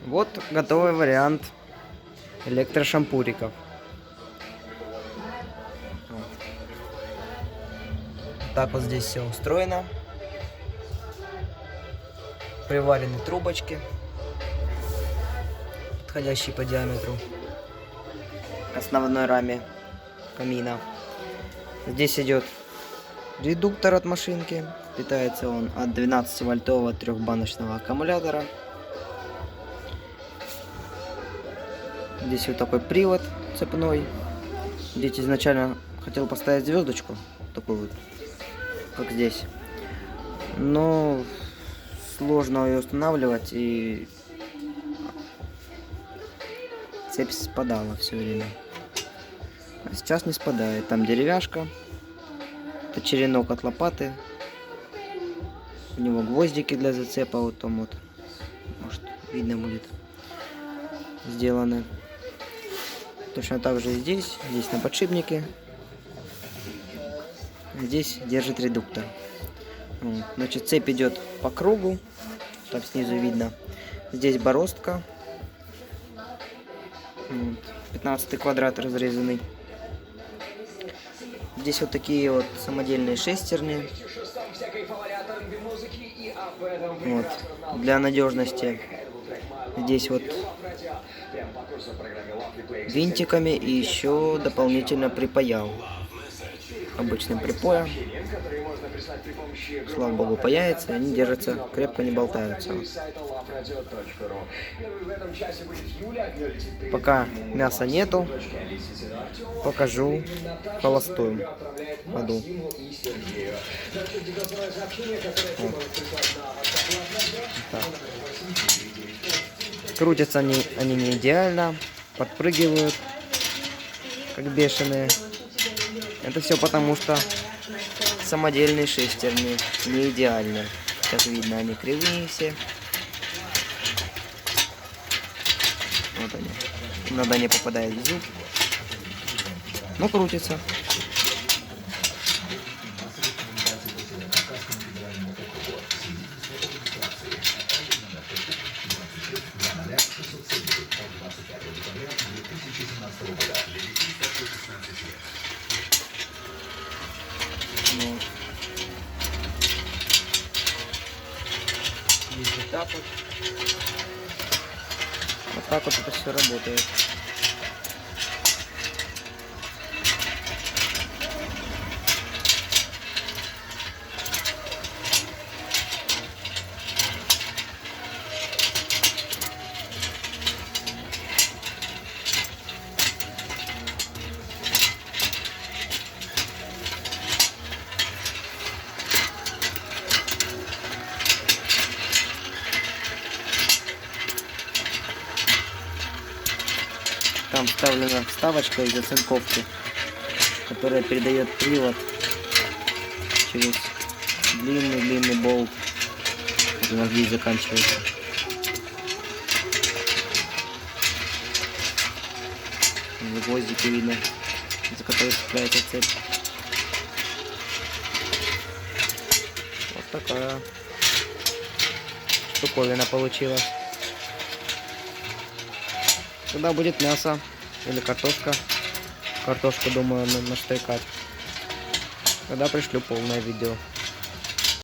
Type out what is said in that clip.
Вот готовый вариант электрошампуриков. Вот. Так вот здесь все устроено. Приварены трубочки, подходящие по диаметру основной раме камина. Здесь идет редуктор от машинки. Питается он от 12-вольтового трехбаночного аккумулятора. Здесь вот такой привод цепной. Здесь изначально хотел поставить звездочку, такую вот, как здесь. Но сложно ее устанавливать, и цепь спадала все время. А сейчас не спадает. Там деревяшка. Это черенок от лопаты. У него гвоздики для зацепа. Вот там вот. Может, видно будет. Сделаны. Точно так же и здесь. Здесь на подшипнике. Здесь держит редуктор. Вот. Значит, цепь идет по кругу. Там снизу видно. Здесь бороздка. Вот. 15 квадрат разрезанный. Здесь вот такие вот самодельные шестерни. Вот. Для надежности здесь вот винтиками и еще дополнительно припаял. Обычным припоем. Слава богу, паяется, и они держатся, крепко не болтаются. Пока мяса нету, покажу в холостом ходу. Вот. Крутятся они не идеально, подпрыгивают, как бешеные. Это все потому, что самодельные шестерни не идеальны. Как видно, они кривые все. Вот они. Иногда не попадает в зуб. Но крутится. Вот. Здесь вот так вот. Вот так вот это все работает. Там вставлена вставочка из оцинковки, которая передает привод через длинный болт. Вот у нас здесь заканчивается. Гвоздики видно, за которые цепляется цепь. Вот такая штуковина получилась. Сюда будет мясо или картошка. Картошку, думаю, наштыкать. Тогда пришлю полное видео.